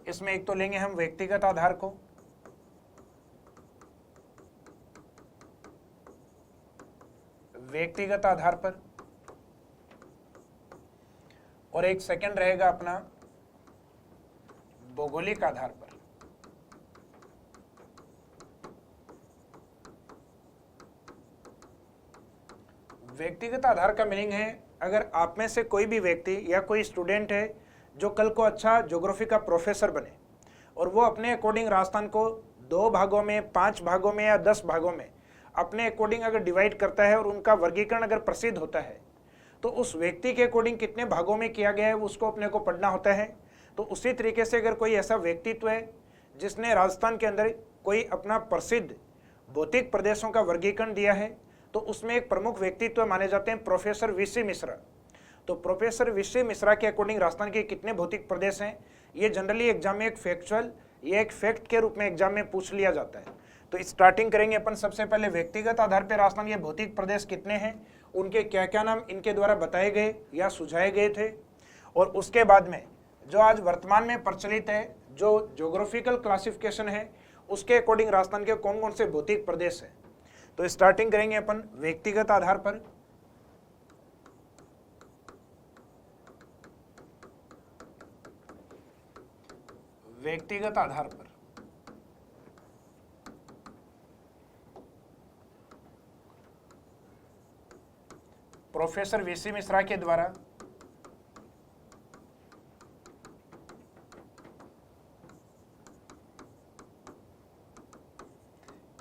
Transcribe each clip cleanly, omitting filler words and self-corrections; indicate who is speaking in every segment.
Speaker 1: इसमें एक तो लेंगे हम व्यक्तिगत आधार को, व्यक्तिगत आधार पर, और एक सेकंड रहेगा अपना भौगोलिक आधार पर। व्यक्तिगत आधार का मीनिंग है अगर आप में से कोई भी व्यक्ति या कोई स्टूडेंट है जो कल को अच्छा ज्योग्राफी का प्रोफेसर बने और वो अपने अकॉर्डिंग राजस्थान को 2 भागों में, 5 भागों में या 10 भागों में अपने अकॉर्डिंग अगर डिवाइड करता है और उनका वर्गीकरण अगर प्रसिद्ध होता है तो उस व्यक्ति के अकॉर्डिंग कितने भागों में किया गया है उसको अपने को पढ़ना होता है। तो उसी तरीके से अगर कोई ऐसा व्यक्तित्व है जिसने राजस्थान के अंदर कोई अपना प्रसिद्ध भौतिक प्रदेशों का वर्गीकरण दिया है तो उसमें एक प्रमुख व्यक्तित्व माने जाते हैं प्रोफेसर वीसी मिश्रा। तो प्रोफेसर वीसी मिश्रा के अकॉर्डिंग राजस्थान के कितने भौतिक प्रदेश हैं, ये जनरली एग्जाम में एक फैक्चुअल, ये एक फैक्ट के रूप में एग्जाम में पूछ लिया जाता है। तो स्टार्टिंग करेंगे अपन सबसे पहले व्यक्तिगत आधार पर राजस्थान के भौतिक प्रदेश कितने हैं, उनके क्या क्या नाम इनके द्वारा बताए गए या सुझाए गए थे, और उसके बाद में जो आज वर्तमान में प्रचलित है जो ज्योग्राफिकल क्लासिफिकेशन है उसके अकॉर्डिंग राजस्थान के कौन कौन से भौतिक प्रदेश हैं। तो स्टार्टिंग करेंगे अपन व्यक्तिगत आधार पर। व्यक्तिगत आधार पर प्रोफेसर वीसी मिश्रा के द्वारा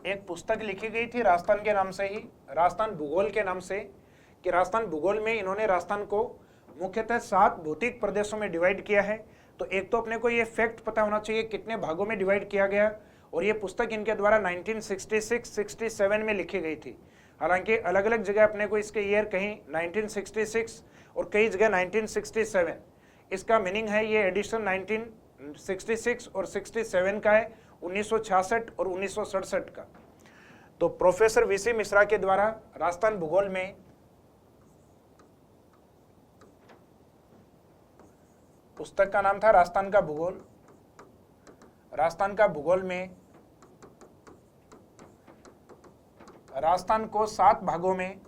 Speaker 1: एक पुस्तक लिखी गई थी राजस्थान के नाम से ही, राजस्थान भूगोल के नाम से, कि राजस्थान भूगोल में इन्होंने राजस्थान को मुख्यतः 7 भौतिक प्रदेशों में डिवाइड किया है। तो एक तो अपने को ये फैक्ट पता होना चाहिए कितने भागों में डिवाइड किया गया, और ये पुस्तक इनके द्वारा 1966-67 में लिखी गई थी। हालांकि अलग अलग जगह अपने को इसके ईयर कहीं 1966 और कई जगह 1967, इसका मीनिंग है ये एडिशन 1966 और 67 का है, 1966 और 1967 का। तो प्रोफेसर वीसी मिश्रा के द्वारा राजस्थान भूगोल में पुस्तक का नाम था राजस्थान का भूगोल। राजस्थान का भूगोल में राजस्थान को 7 भागों में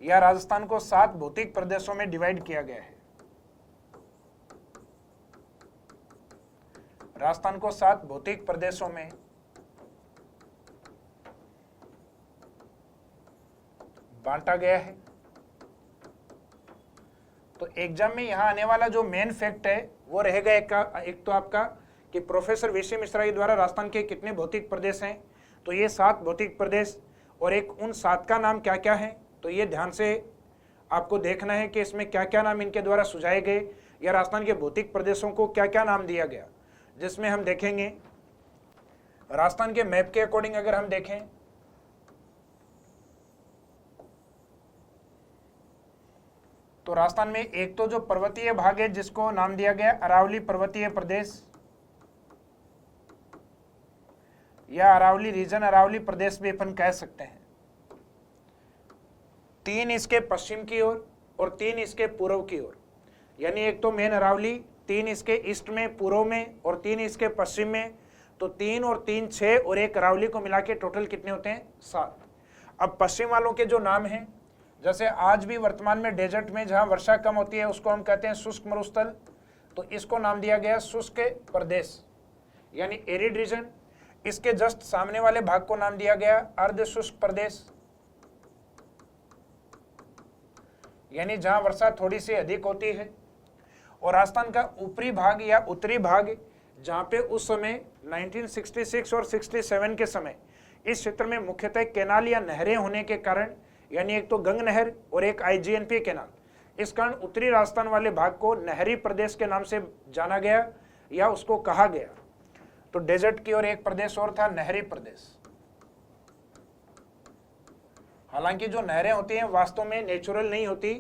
Speaker 1: या राजस्थान को 7 भौतिक प्रदेशों में डिवाइड किया गया है। राजस्थान को 7 भौतिक प्रदेशों में बांटा गया है। तो एग्जाम में यहां आने वाला जो मेन फैक्ट है वो रहेगा एक तो आपका कि प्रोफेसर वीसी मिश्रा के द्वारा राजस्थान के कितने भौतिक प्रदेश हैं। तो ये 7 भौतिक प्रदेश, और एक उन 7 का नाम क्या क्या है, तो ये ध्यान से आपको देखना है कि इसमें क्या क्या नाम इनके द्वारा सुझाए गए या राजस्थान के भौतिक प्रदेशों को क्या क्या नाम दिया गया। जिसमें हम देखेंगे राजस्थान के मैप के अकॉर्डिंग अगर हम देखें तो राजस्थान में एक तो जो पर्वतीय भाग है जिसको नाम दिया गया अरावली पर्वतीय प्रदेश या अरावली रीजन, अरावली प्रदेश भी अपन कह सकते हैं। 3 इसके पश्चिम की ओर और 3 इसके पूर्व की ओर, यानी एक तो मेन अरावली, 3 इसके ईस्ट में, पूर्व में, और 3 इसके पश्चिम में। तो 3 और 3 6 और 1 अरावली को मिला के टोटल कितने होते हैं 7। अब पश्चिम वालों के जो नाम हैं, जैसे आज भी वर्तमान में डेजर्ट में जहां वर्षा कम होती है उसको हम कहते हैं शुष्क मरुस्थल, तो इसको नाम दिया गया शुष्क प्रदेश यानी एरिड रीजन। इसके जस्ट सामने वाले भाग को नाम दिया गया अर्ध शुष्क प्रदेश, यानी जहां वर्षा थोड़ी सी अधिक होती है। और राजस्थान का ऊपरी भाग या उत्तरी भाग जहां पे उस समय 1966 और 67 के समय इस क्षेत्र में मुख्यतः कैनाल या नहरें होने के कारण, यानी एक तो गंग नहर और एक आईजीएनपी कैनाल, इस कारण उत्तरी राजस्थान वाले भाग को नहरी प्रदेश के नाम से जाना गया या उसको कहा गया। तो डेजर्ट की ओर एक प्रदेश और था नहरी प्रदेश। हालांकि जो नहरें होती हैं वास्तव में नेचुरल नहीं होती,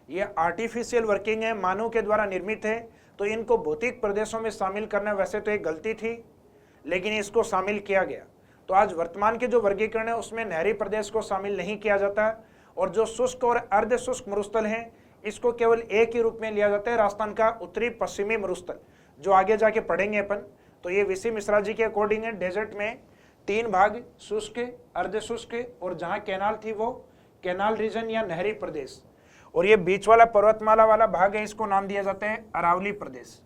Speaker 1: ये आर्टिफिशियल वर्किंग है, मानव के द्वारा निर्मित है। तो इनको भौतिक प्रदेशों में शामिल करना वैसे तो एक गलती थी, लेकिन इसको शामिल किया गया। तो आज वर्तमान के जो वर्गीकरण है उसमें नहरी प्रदेश को शामिल नहीं किया जाता, और जो शुष्क और अर्ध शुष्क मरुस्थल हैं इसको केवल एक ही रूप में लिया जाता है, राजस्थान का उत्तरी पश्चिमी मरुस्थल, जो आगे जाके पढ़ेंगे अपन। तो ये वीसी मिश्रा जी के अकॉर्डिंग है, डेजर्ट में 3 भाग, शुष्क, अर्ध शुष्क और जहां कैनाल थी वो कैनाल रीजन या नहरी प्रदेश, और ये बीच वाला पर्वतमाला वाला भाग है, इसको नाम दिया जाता है अरावली प्रदेश।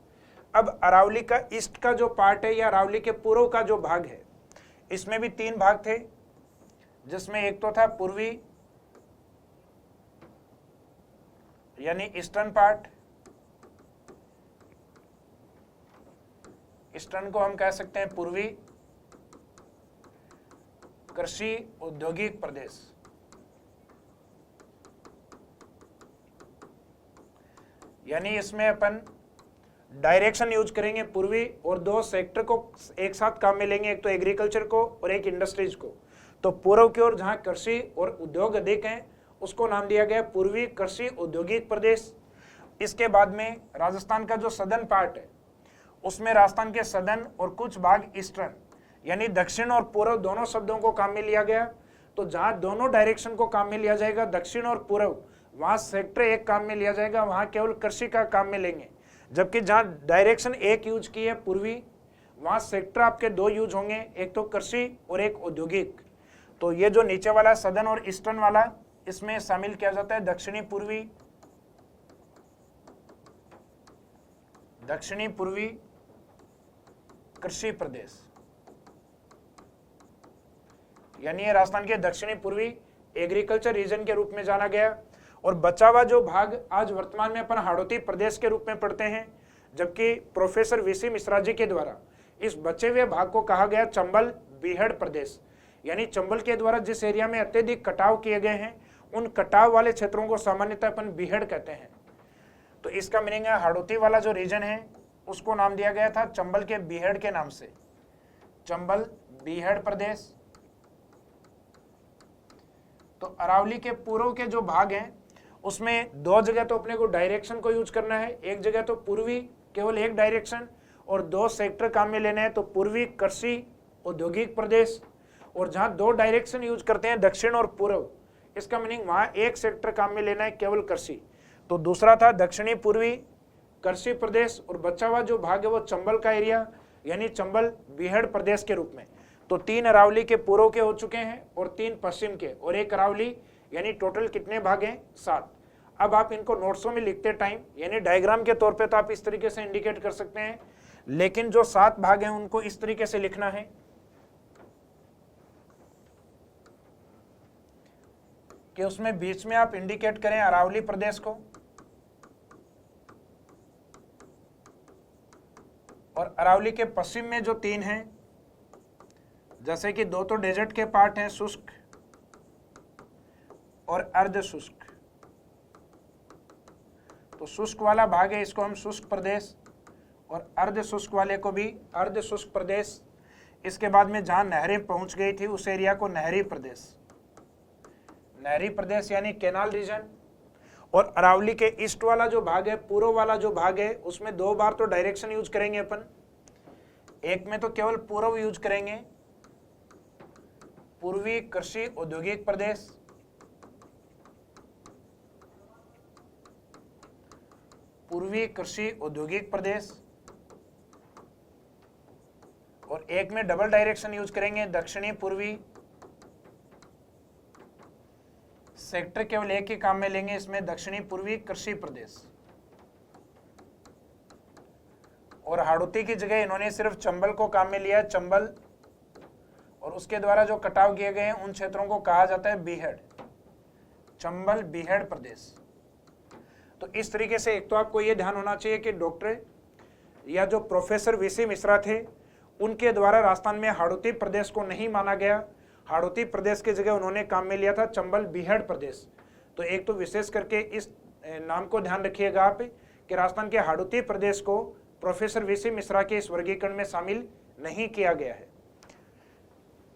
Speaker 1: अब अरावली का ईस्ट का जो पार्ट है या अरावली के पूर्व का जो भाग है, इसमें भी 3 भाग थे, जिसमें एक तो था पूर्वी यानी ईस्टर्न पार्ट, ईस्टर्न को हम कह सकते हैं पूर्वी कृषि औद्योगिक प्रदेश, यानी इसमें अपन डायरेक्शन यूज करेंगे पूर्वी, और 2 सेक्टर को एक साथ काम में लेंगे, एक तो एग्रीकल्चर को और एक इंडस्ट्रीज को। तो पूर्व की ओर जहां कृषि और उद्योग अधिक हैं उसको नाम दिया गया पूर्वी कृषि औद्योगिक प्रदेश। इसके बाद में राजस्थान का जो सदर्न पार्ट है उसमें राजस्थान के सदर्न और कुछ भाग ईस्टर्न यानी दक्षिण और पूर्व दोनों शब्दों को काम में लिया गया। तो जहां दोनों डायरेक्शन को काम में लिया जाएगा, दक्षिण और पूर्व, वहां सेक्टर एक काम में लिया जाएगा, वहां केवल कृषि का काम में लेंगे। जबकि जहां डायरेक्शन एक यूज की है पूर्वी, वहां सेक्टर आपके 2 यूज होंगे, एक तो कृषि और एक औद्योगिक। तो ये जो नीचे वाला सदर्न और ईस्टर्न वाला, इसमें शामिल किया जाता है दक्षिणी पूर्वी कृषि प्रदेश, यानी ये राजस्थान के दक्षिणी पूर्वी एग्रीकल्चर रीजन के रूप में जाना गया। और बचा हुआ जो भाग आज वर्तमान में अपन हाड़ौती प्रदेश के रूप में पढ़ते हैं, जबकि प्रोफेसर वीसी मिश्रा जी के द्वारा इस बचे हुए भाग को कहा गया चंबल बीहड़ प्रदेश, यानी चंबल के द्वारा जिस एरिया में अत्यधिक कटाव किए गए हैं उन कटाव वाले क्षेत्रों को सामान्यतः अपन बीहड़ कहते हैं। तो इसका मीनिंग है हाड़ौती वाला जो रीजन है उसको नाम दिया गया था चंबल के बीहड़ के नाम से, चंबल बीहड़ प्रदेश। तो अरावली के पूर्व के जो भाग हैं उसमें 2 जगह तो अपने को डायरेक्शन को यूज करना है, एक जगह तो पूर्वी केवल एक डायरेक्शन और 2 सेक्टर काम में लेने हैं, तो पूर्वी कृषि औद्योगिक प्रदेश। और जहां 2 डायरेक्शन यूज करते हैं दक्षिण और पूर्व, इसका मीनिंग वहां एक सेक्टर काम में लेना है केवल कृषि। तो दूसरा था दक्षिणी पूर्वी कृषि प्रदेश, और बचा हुआ जो भाग है वो चंबल का एरिया यानी चंबल बीहड़ प्रदेश के रूप में। तो 3 अरावली के पूर्व के हो चुके हैं और 3 पश्चिम के और 1 अरावली, यानी टोटल कितने भाग हैं? 7। अब आप इनको नोट्सों में लिखते टाइम यानी डायग्राम के तौर पे तो आप इस तरीके से इंडिकेट कर सकते हैं, लेकिन जो 7 भाग हैं उनको इस तरीके से लिखना है कि उसमें बीच में आप इंडिकेट करें अरावली प्रदेश को, और अरावली के पश्चिम में जो 3 हैं, जैसे कि 2 तो डेजर्ट के पार्ट हैं, शुष्क और अर्ध शुष्क। तो शुष्क वाला भाग है इसको हम शुष्क प्रदेश, और अर्ध शुष्क वाले को भी अर्ध शुष्क प्रदेश। इसके बाद में जहां नहरें पहुंच गई थी उस एरिया को नहरी प्रदेश यानी कैनाल रीजन। और अरावली के ईस्ट वाला जो भाग है, पूर्व वाला जो भाग है, उसमें 2 बार तो डायरेक्शन यूज करेंगे अपन, एक में तो केवल पूर्व यूज करेंगे, पूर्वी कृषि औद्योगिक प्रदेश, पूर्वी कृषि औद्योगिक प्रदेश, और एक में डबल डायरेक्शन यूज करेंगे दक्षिणी पूर्वी। सेक्टर केवल एक ही काम में लेंगे, इसमें दक्षिणी पूर्वी कृषि प्रदेश। और हाड़ौती की जगह इन्होंने सिर्फ चंबल को काम में लिया, चंबल, और उसके द्वारा जो कटाव किए गए हैं उन क्षेत्रों को कहा जाता है बीहड़, चंबल बीहड़ प्रदेश। तो इस तरीके से एक तो आपको ये ध्यान होना चाहिए कि डॉक्टर या जो प्रोफेसर वीसी मिश्रा थे उनके द्वारा राजस्थान में हाड़ौती प्रदेश को नहीं माना गया, हाड़ौती प्रदेश की जगह उन्होंने काम में लिया था चंबल बीहड़ प्रदेश। तो एक तो विशेष करके इस नाम को ध्यान रखिएगा आप कि राजस्थान के हाड़ौती प्रदेश को प्रोफेसर वीसी मिश्रा के इस वर्गीकरण में शामिल नहीं किया गया है।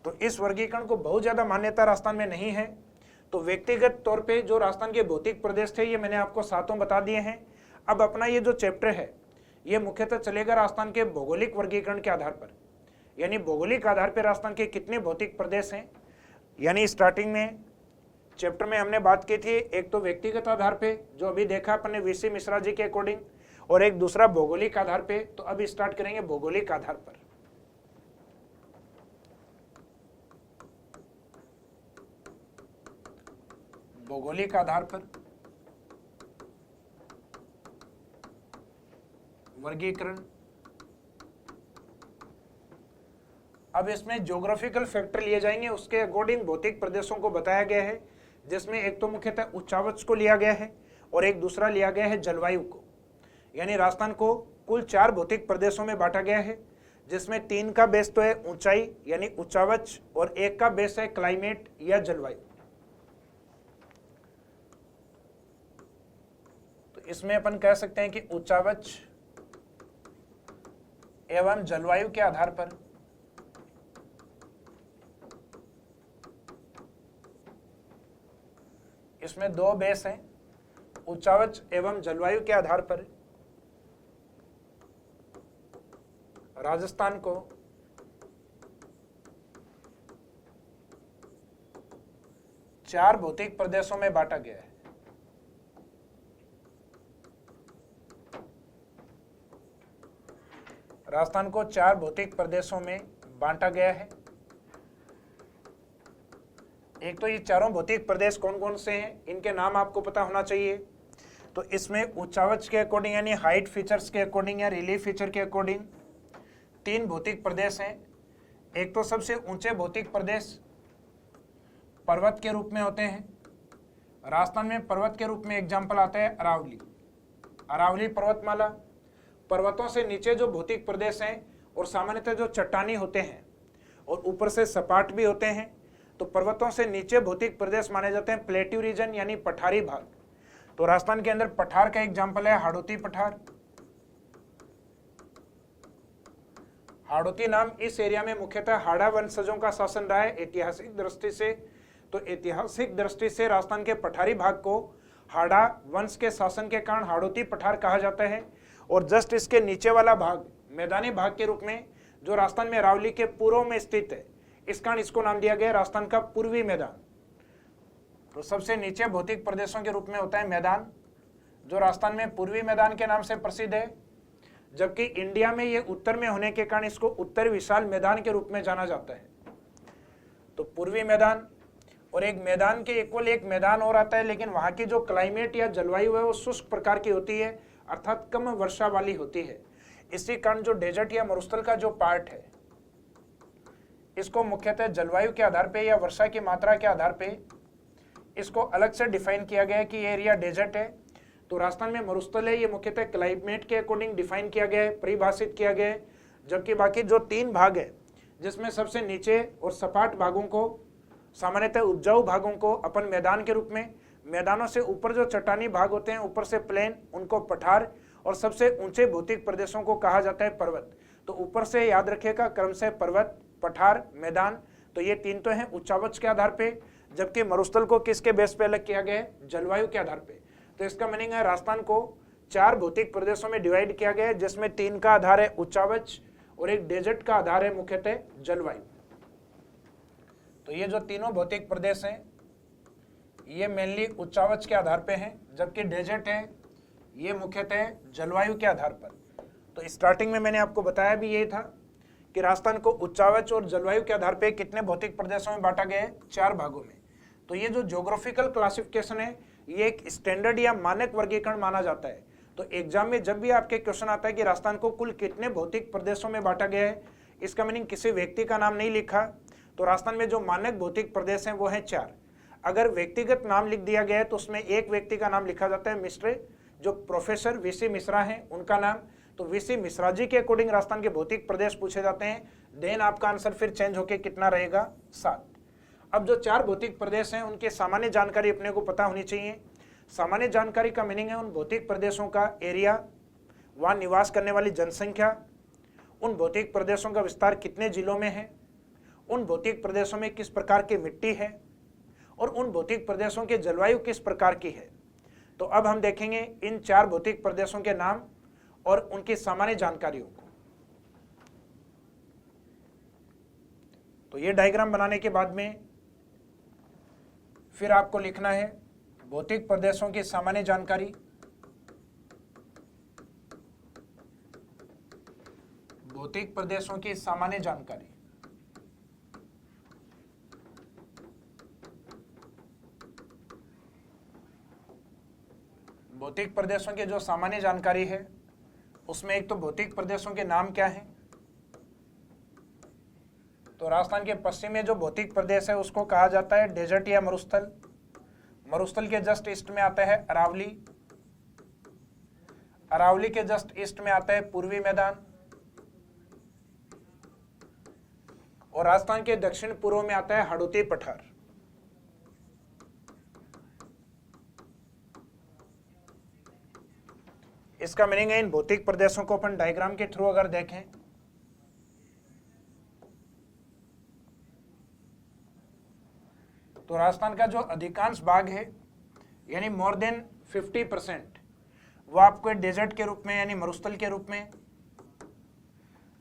Speaker 1: तो इस वर्गीकरण को बहुत ज्यादा मान्यता राजस्थान में नहीं है। तो व्यक्तिगत तौर पे जो राजस्थान के भौतिक प्रदेश थे ये मैंने आपको 7 बता दिए हैं। अब अपना ये जो चैप्टर है ये मुख्यतः चलेगा राजस्थान के भौगोलिक वर्गीकरण के आधार पर, यानी भौगोलिक आधार पर राजस्थान के कितने भौतिक प्रदेश हैं। यानी स्टार्टिंग में चैप्टर में हमने बात की थी एक तो व्यक्तिगत आधार पे जो अभी देखा अपन ने वीसी मिश्रा जी के अकॉर्डिंग, और एक दूसरा भौगोलिक आधार पे। तो अब स्टार्ट करेंगे भौगोलिक आधार पर। भौगोलिक आधार पर वर्गीकरण। अब इसमें ज्योग्राफिकल फैक्टर लिए जाएंगे, उसके अकॉर्डिंग भौतिक प्रदेशों को बताया गया है, जिसमें एक तो मुख्यतः उच्चावच को लिया गया है और एक दूसरा लिया गया है जलवायु को। यानी राजस्थान को कुल 4 भौतिक प्रदेशों में बांटा गया है, जिसमें 3 का बेस तो है ऊंचाई यानी उच्चावच और 1 का बेस है क्लाइमेट या जलवायु। तो इसमें अपन कह सकते हैं कि उच्चावच एवं जलवायु के आधार पर इसमें 2 बेस हैं। उच्चावच एवं जलवायु के आधार पर राजस्थान को चार भौतिक प्रदेशों में बांटा गया है। राजस्थान को 4 भौतिक प्रदेशों में बांटा गया है। एक तो ये चारों भौतिक प्रदेश कौन कौन से हैं, इनके नाम आपको पता होना चाहिए। तो इसमें उच्चावच के अकॉर्डिंग यानी हाइट फीचर्स के अकॉर्डिंग या रिलीफ फीचर के अकॉर्डिंग 3 भौतिक प्रदेश हैं। एक तो सबसे ऊंचे भौतिक प्रदेश पर्वत के रूप में होते हैं। राजस्थान में पर्वत के रूप में एग्जाम्पल आता है अरावली। अरावली पर्वतमाला। पर्वतों से नीचे जो भौतिक प्रदेश हैं और सामान्यतः जो चट्टानी होते हैं और ऊपर से सपाट भी होते हैं, तो पर्वतों से नीचे भौतिक प्रदेश माने जाते हैं प्लेट्यू रीजन यानी पठारी भाग। तो राजस्थान के अंदर पठार का एग्जाम्पल है हाड़ौती पठार। हाड़ौती नाम इस एरिया में मुख्यतः हाड़ा वंशजों का शासन रहा है ऐतिहासिक दृष्टि से। तो ऐतिहासिक दृष्टि से राजस्थान के पठारी भाग को हाड़ा वंश के शासन के कारण हाड़ौती पठार कहा जाता है। और जस्ट इसके नीचे वाला भाग मैदानी भाग के रूप में जो राजस्थान में अरावली के पूर्व में स्थित है, इस कारण इसको नाम दिया गया राजस्थान का पूर्वी मैदान। तो सबसे नीचे भौतिक प्रदेशों के रूप में होता है मैदान, जो राजस्थान में पूर्वी मैदान के नाम से प्रसिद्ध है, जबकि इंडिया में ये उत्तर में होने के कारण इसको उत्तर विशाल मैदान के रूप में जाना जाता है। तो पूर्वी मैदान और एक मैदान के इक्वल एक मैदान और आता है, लेकिन वहां की जो क्लाइमेट या जलवायु है वो शुष्क प्रकार की होती है, अर्थात कम वर्षा वाली होती है। इसी कारण जो डेजर्ट या मरुस्थल का जो पार्ट है, इसको मुख्यतः जलवायु के आधार पे या वर्षा की मात्रा के आधार पे इसको अलग से डिफाइन किया गया है कि ये एरिया डेजर्ट है। तो राजस्थान में मरुस्थल है, ये मुख्यतः क्लाइमेट के अकॉर्डिंग डिफाइन किया गया है, परिभाषित किया गया है। जबकि बाकी जो 3 भाग है, जिसमें सबसे नीचे और सपाट भागों को सामान्यतः उपजाऊ भागों को अपन मैदान के रूप में, मैदानों से ऊपर जो चट्टानी भाग होते हैं ऊपर से प्लेन, उनको पठार, और सबसे ऊंचे भौतिक प्रदेशों को कहा जाता है पर्वत। तो ऊपर से याद रखिएगा क्रम से पर्वत, पठार, मैदान। तो ये 3 तो हैं उच्चावच के आधार पे, जबकि मरुस्थल को किसके बेस पे अलग किया गया है, जलवायु के आधार पे। तो इसका मीनिंग है राजस्थान को 4 भौतिक प्रदेशों में डिवाइड किया गया है, जिसमें 3 का आधार है उच्चावच और एक डेजर्ट का आधार है मुख्यतः जलवायु। तो ये जो तीनों भौतिक प्रदेश हैं ये मेनली उच्चावच के आधार पे हैं, जबकि डेजर्ट है ये मुख्यतः जलवायु के आधार पर। तो स्टार्टिंग में मैंने आपको बताया भी यही था कि राजस्थान को उच्चावच और जलवायु के आधार पे कितने भौतिक प्रदेशों में बांटा गया है, 4 भागों में। तो ये जो ज्योग्राफिकल क्लासिफिकेशन है ये एक स्टैंडर्ड या मानक वर्गीकरण माना जाता है। तो एग्जाम में जब भी आपके क्वेश्चन आता है कि राजस्थान को कुल कितने भौतिक प्रदेशों में बांटा गया है, इसका मीनिंग किसी व्यक्ति का नाम नहीं लिखा। तो राजस्थान में जो मानक भौतिक प्रदेश हैं वो हैं 4। अगर व्यक्तिगत नाम लिख दिया गया है तो उसमें एक व्यक्ति का नाम लिखा जाता है, मिस्टर जो प्रोफेसर वीसी मिश्रा हैं उनका नाम। तो वीसी मिश्रा जी के अकॉर्डिंग राजस्थान के भौतिक प्रदेश पूछे जाते हैं। देन आपका आंसर फिर चेंज होके कितना रहेगा, 7। अब जो 4 भौतिक प्रदेश हैं उनके सामान्य जानकारी अपने को पता होनी चाहिए। सामान्य जानकारी का मीनिंग है उन भौतिक प्रदेशों का एरिया, वहाँ निवास करने वाली जनसंख्या, उन भौतिक प्रदेशों का विस्तार कितने जिलों में है, उन भौतिक प्रदेशों में किस प्रकार की मिट्टी है और उन भौतिक प्रदेशों की जलवायु किस प्रकार की है। तो अब हम देखेंगे इन 4 भौतिक प्रदेशों के नाम और उनकी सामान्य जानकारियों को। तो ये डायग्राम बनाने के बाद में फिर आपको लिखना है भौतिक प्रदेशों की सामान्य जानकारी, भौतिक प्रदेशों की सामान्य जानकारी। भौतिक प्रदेशों की जो सामान्य जानकारी है उसमें एक तो भौतिक प्रदेशों के नाम क्या है। तो राजस्थान के पश्चिम में जो भौतिक प्रदेश है उसको कहा जाता है डेजर्ट या मरुस्थल। मरुस्थल के जस्ट ईस्ट में आता है अरावली। अरावली के जस्ट ईस्ट में आता है पूर्वी मैदान। और राजस्थान के दक्षिण पूर्व में आता है हाड़ौती पठार। इसका मीनिंग है इन भौतिक प्रदेशों को अपन डायग्राम के थ्रू अगर देखें तो राजस्थान का जो अधिकांश भाग है यानी मोर देन 50% वो आपको डेजर्ट के रूप में यानी मरुस्थल के रूप में,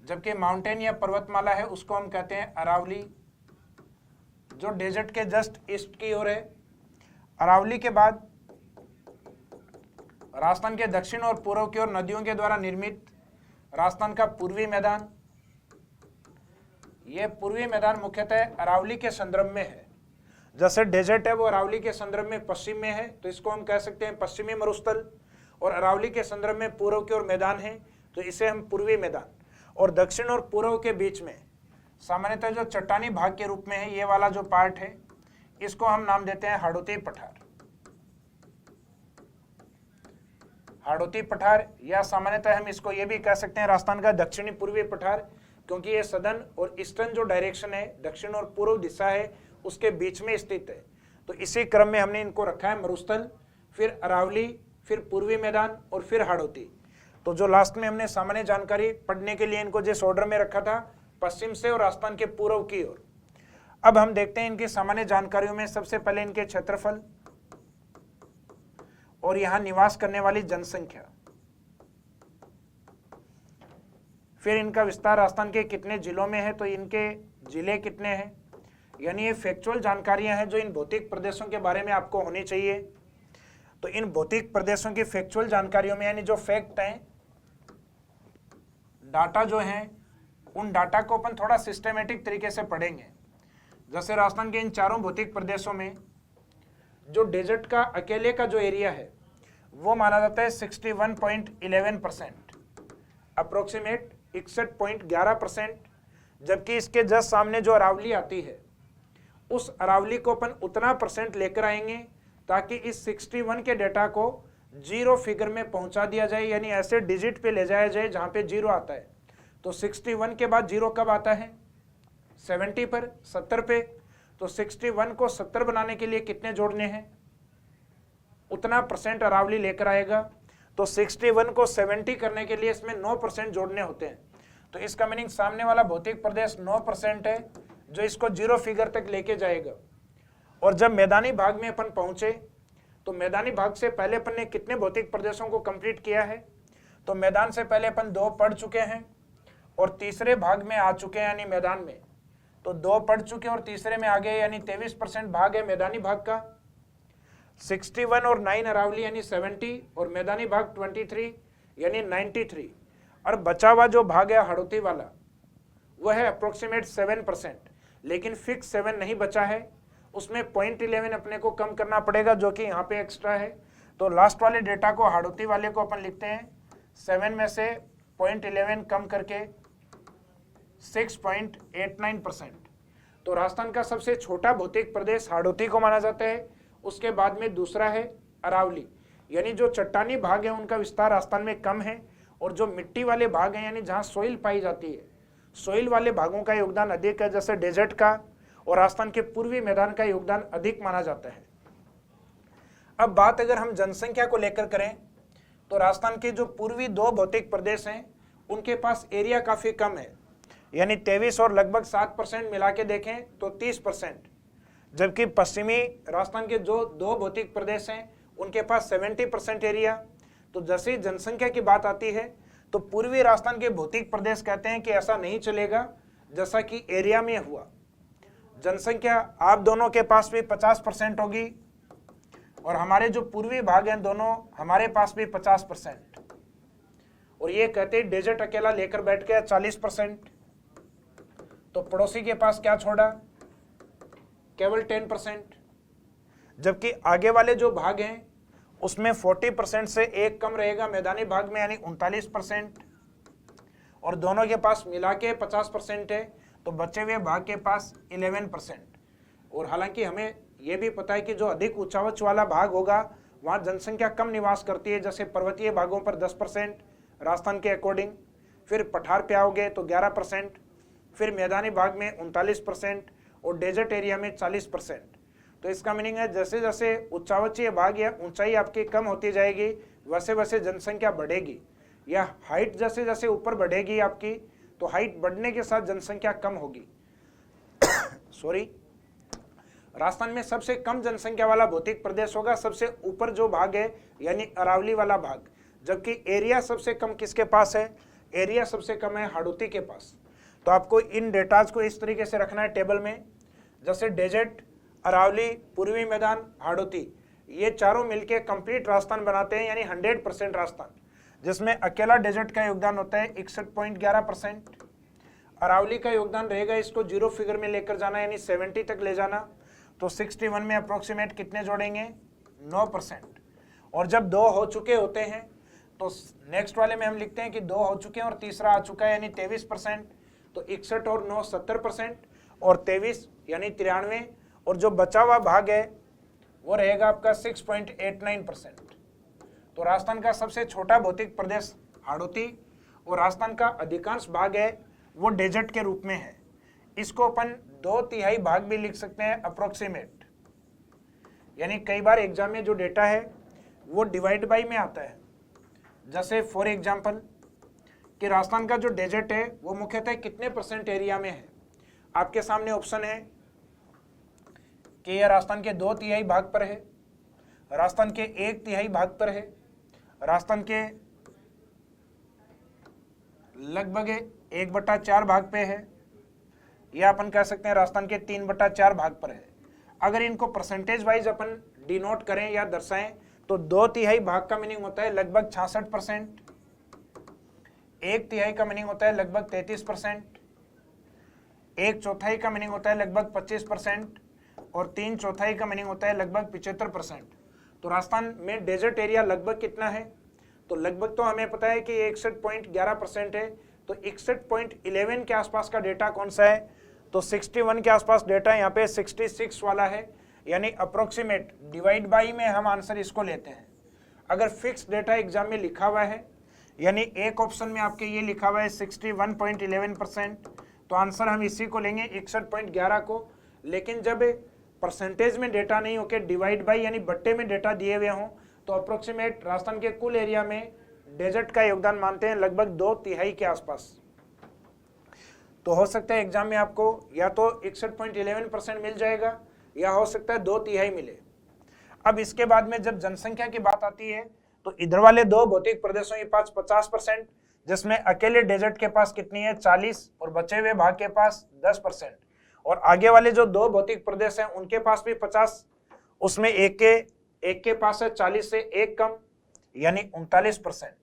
Speaker 1: जबकि माउंटेन या पर्वतमाला है उसको हम कहते हैं अरावली, जो डेजर्ट के जस्ट ईस्ट की ओर है। अरावली के बाद राजस्थान के दक्षिण और पूर्व की ओर नदियों के द्वारा निर्मित राजस्थान का पूर्वी मैदान। यह पूर्वी मैदान मुख्यतः अरावली के संदर्भ में है। जैसे डेजर्ट है वो अरावली के संदर्भ में पश्चिम में है तो इसको हम कह सकते हैं पश्चिमी मरुस्थल, और अरावली के संदर्भ में पूर्व की ओर मैदान है तो इसे हम पूर्वी मैदान। और दक्षिण और पूर्व के बीच में सामान्यतः जो चट्टानी भाग के रूप में है ये वाला जो पार्ट है इसको हम नाम देते हैं हाड़ौती पठार। हाड़ौती पठार या सामान्यतः हम इसको ये भी कह सकते हैं राजस्थान का दक्षिणी पूर्वी पठार, क्योंकि ये सदर्न और ईस्टर्न जो डायरेक्शन है, दक्षिण और पूर्व दिशा है, उसके बीच में स्थित है। तो इसी क्रम में हमने इनको रखा है मरुस्थल, फिर अरावली, फिर पूर्वी मैदान और फिर हाड़ौती। तो जो लास्ट में हमने सामान्य जानकारी पढ़ने के लिए इनको जिस ऑर्डर में रखा था पश्चिम से और राजस्थान के पूर्व की ओर। अब हम देखते हैं इनकी सामान्य जानकारियों में सबसे पहले इनके क्षेत्रफल और यहां निवास करने वाली जनसंख्या, फिर इनका विस्तार राजस्थान के कितने जिलों में है तो इनके जिले कितने हैं, यानी ये फैक्चुअल जानकारियां हैं जो इन भौतिक प्रदेशों के बारे में आपको होनी चाहिए। तो इन भौतिक प्रदेशों की फैक्चुअल जानकारियों में यानी जो फैक्ट हैं, डाटा जो हैं, उन डाटा को अपन थोड़ा सिस्टमेटिक तरीके से पढ़ेंगे। जैसे राजस्थान के इन चारों भौतिक प्रदेशों में जो डेजर्ट का अकेले का जो एरिया है वो माना जाता है 61.11%, अप्रोक्सीमेट 61.11%, जबकि इसके जस्ट सामने जो अरावली आती है उस अरावली को अपन उतना परसेंट लेकर आएंगे ताकि इस 61 के डेटा को जीरो फिगर में पहुंचा दिया जाए, यानी ऐसे डिजिट पे ले जाया जाए जहां पे जीरो आता है। तो 61 के बाद जीरो कब आता है? 70 पर, 70 पे। तो 61 को 70 बनाने के लिए कितने जोड़ने हैं? उतना परसेंट अरावली लेकर आएगा। तो 61 को 70 करने के लिए इसमें 9% जोड़ने होते हैं। तो इसका मीनिंग सामने वाला भौतिक प्रदेश 9% है जो इसको जीरो फिगर तक लेके जाएगा। और जब मैदानी भाग में अपन पहुंचे तो मैदानी भाग से पहले अपन ने कितने भौतिक प्रदेशों को कंप्लीट किया है? तो मैदान से पहले अपन 2 पढ़ चुके हैं और तीसरे भाग में आ चुके हैं, यानी मैदान में तो 2 पढ़ चुके और तीसरे में आ गए, यानी 23% भाग है मैदानी भाग का। 61 और 9 अरावली यानी 70 और मैदानी भाग 23 यानी 93। और बचा हुआ जो भाग है हाड़ौती वाला वह है अप्रोक्सीमेट 7%, लेकिन फिक्स 7 नहीं बचा है, उसमें 0.11 अपने को कम करना पड़ेगा जो कि यहाँ पे एक्स्ट्रा है। तो लास्ट वाले डेटा को हाड़ौती वाले को अपन लिखते हैं 7 में से 0.11 कम करके 6.89%। तो राजस्थान का सबसे छोटा भौतिक प्रदेश हाड़ौती को माना जाता है। उसके बाद में दूसरा है अरावली, यानी जो चट्टानी भाग है उनका विस्तार राजस्थान में कम है, और जो मिट्टी वाले भाग हैं यानी जहाँ सोइल पाई जाती है, सोइल वाले भागों का योगदान अधिक है, जैसे डेजर्ट का और राजस्थान के पूर्वी मैदान का योगदान अधिक माना जाता है। अब बात अगर हम जनसंख्या को लेकर करें तो राजस्थान के जो पूर्वी 2 भौतिक प्रदेश हैं उनके पास एरिया काफी कम है, यानी 23 और लगभग 7% मिला के देखें तो 30%, जबकि पश्चिमी राजस्थान के जो 2 भौतिक प्रदेश हैं उनके पास 70% एरिया। तो जैसे ही जनसंख्या की बात आती है तो पूर्वी राजस्थान के भौतिक प्रदेश कहते हैं कि ऐसा नहीं चलेगा जैसा कि एरिया में हुआ। जनसंख्या आप दोनों के पास भी 50% होगी और हमारे जो पूर्वी भाग हैं दोनों हमारे पास भी 50%, और ये कहते हैं डेजर्ट अकेला लेकर बैठ गया 40%, तो पड़ोसी के पास क्या छोड़ा, केवल 10%। जबकि आगे वाले जो भाग हैं उसमें 40% से एक कम रहेगा मैदानी भाग में, यानी 39%, और दोनों के पास मिला के 50% है, तो बचे हुए भाग के पास 11%। और हालांकि हमें यह भी पता है कि जो अधिक ऊंचावच वाला भाग होगा वहाँ जनसंख्या कम निवास करती है, जैसे पर्वतीय भागों पर 10% राजस्थान के अकॉर्डिंग, फिर पठार पे आओगे तो 11%, फिर मैदानी भाग में 39% और डेजर्ट एरिया में 40%। तो इसका मीनिंग है जैसे जैसे उच्चावचीय भाग या ऊंचाई आपकी कम होती जाएगी वैसे वैसे जनसंख्या बढ़ेगी, या हाइट जैसे जैसे ऊपर बढ़ेगी आपकी, तो हाइट बढ़ने के साथ जनसंख्या कम होगी। सॉरी, राजस्थान में सबसे कम जनसंख्या वाला भौतिक प्रदेश होगा सबसे ऊपर जो भाग है, यानी अरावली वाला भाग। जबकि एरिया सबसे कम किसके पास है, एरिया सबसे कम है हाड़ौती के पास। तो आपको इन डेटाज को इस तरीके से रखना है टेबल में, जैसे डेजर्ट, अरावली, पूर्वी मैदान, हाड़ौती, ये चारों मिलके कंप्लीट राजस्थान बनाते हैं, यानी 100% राजस्थान, जिसमें अकेला डेजर्ट का योगदान होता है 61.11%। अरावली का योगदान रहेगा, इसको जीरो फिगर में लेकर जाना, यानी 70 तक ले जाना, तो 61 में अप्रोक्सीमेट कितने जोड़ेंगे, 9%। और जब 2 हो चुके होते हैं तो नेक्स्ट वाले में हम लिखते हैं कि 2 हो चुके हैं और तीसरा आ चुका है, यानी 23%, तो 61 और 9 70%, और 23 यानी 93, और जो बचा हुआ भाग है वो रहेगा आपका 6.89%। तो राजस्थान का सबसे छोटा भौतिक प्रदेश हाड़ौती, और राजस्थान का अधिकांश भाग है वो डेजर्ट के रूप में है। इसको अपन 2/3 भाग भी लिख सकते हैं अप्रोक्सीमेट, यानी कई बार एग्जाम में जो डेटा है वो डिवाइड बाई में आता है। जैसे फॉर एग्जाम्पल कि राजस्थान का जो डेजर्ट है वो मुख्यतः कितने % एरिया में है, आपके सामने ऑप्शन है कि यह राजस्थान के 2/3 भाग पर है, राजस्थान के 1/3 भाग पर है, राजस्थान के लगभग 1/4 भाग पे है, या अपन कह सकते हैं राजस्थान के 3/4 भाग पर है। अगर इनको परसेंटेज वाइज अपन डिनोट करें या दर्शाएं तो 2/3 भाग का मीनिंग होता है लगभग 66%, 1/3 का मीनिंग होता है लगभग 33%, 1/4 का मीनिंग होता है लगभग 25%, और 3/4 का मीनिंग होता है लगभग 75%। तो राजस्थान में डेजर्ट एरिया लगभग कितना है, तो लगभग तो हमें पता है कि 61.11% है, तो 61.11 के आसपास का डेटा कौन सा है, तो 61 के आसपास डेटा यहाँ पे 66 वाला है, यानी अप्रोक्सीमेट डिवाइड बाई में हम आंसर इसको लेते हैं। अगर फिक्स डेटा एग्जाम में लिखा हुआ है, यानी एक ऑप्शन में आपके ये लिखा हुआ है 61.11%, तो आंसर हम इसी को लेंगे 61.11 को। लेकिन जब परसेंटेज में डेटा नहीं होके डिवाइड बाई यानी बट्टे में डेटा दिए हुए हों, तो अप्रोक्सीमेट राजस्थान के कुल एरिया में डेजर्ट का योगदान मानते हैं लगभग 2/3 के आसपास। तो हो सकता है एग्जाम में आपको या तो 61.11% मिल जाएगा, या हो सकता है 2/3 मिले। अब इसके बाद में जब जनसंख्या की बात आती है तो इधर वाले 2 भौतिक प्रदेशों के पास 50%, जिसमें अकेले डेजर्ट के पास कितनी है 40, और बचे हुए भाग के पास 10%, और आगे वाले जो 2 भौतिक प्रदेश हैं उनके पास भी 50, उसमें एक के पास है 40 से एक कम, यानी 39%,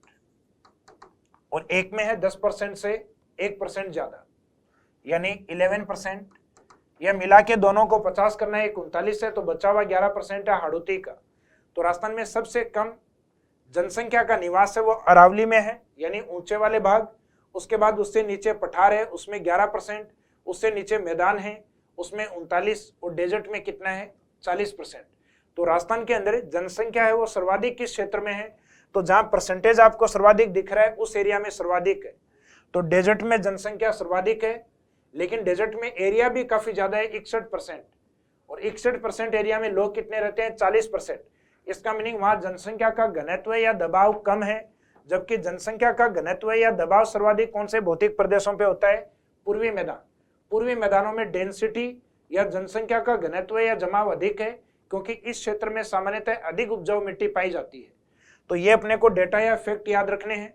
Speaker 1: और एक में है 10% से 1% ज्यादा, यानी 11%। यह मिला के दोनों को 50 करना है, 39 है, तो बचा हुआ 11% है हाड़ौती का। तो राजस्थान में सबसे कम जनसंख्या का निवास है वो अरावली में है, यानी ऊंचे वाले भाग। उसके बाद उससे नीचे पठार है, उसमें 11%, उससे नीचे मैदान है, उसमें 39, और डेजर्ट में कितना है 40%। तो राजस्थान के अंदर जनसंख्या है वो सर्वाधिक किस क्षेत्र में है, तो जहां परसेंटेज आपको सर्वाधिक दिख रहा है उस एरिया में सर्वाधिक है। तो डेजर्ट में जनसंख्या सर्वाधिक है, लेकिन डेजर्ट में एरिया भी काफी ज्यादा है 61%, और 61% एरिया में लोग कितने रहते हैं 40%। इसका मीनिंग वहां जनसंख्या का घनत्व या दबाव कम है, जबकि जनसंख्या का घनत्व या दबाव सर्वाधिक कौन से भौतिक प्रदेशों पे होता है, पूर्वी मैदान। पूर्वी मैदानों में डेंसिटी या जनसंख्या का घनत्व या जमाव अधिक है, क्योंकि इस क्षेत्र में सामान्यतः अधिक उपजाऊ मिट्टी पाई जाती है। तो ये अपने को डेटा या फैक्ट याद रखने हैं।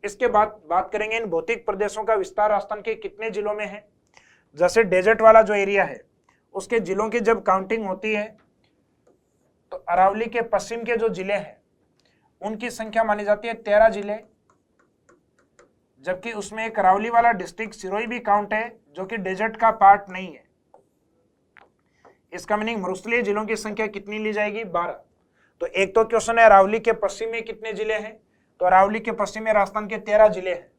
Speaker 1: इसके बाद बात करेंगे इन भौतिक प्रदेशों का विस्तार राजस्थान के कितने जिलों में है। जैसे डेजर्ट वाला जो एरिया है उसके जिलों की जब काउंटिंग होती है तो अरावली के पश्चिम के जो जिले हैं उनकी संख्या मानी जाती है 13 जिले, जबकि उसमें एक अरावली वाला डिस्ट्रिक्ट सिरोही भी काउंट है जो कि डेजर्ट का पार्ट नहीं है। इसका मीनिंग मरुस्थलीय जिलों की संख्या कितनी ली जाएगी? 12। तो एक तो क्वेश्चन है अरावली के पश्चिम में कितने जिले हैं, तो अरावली के पश्चिम में राजस्थान के 13 जिले हैं।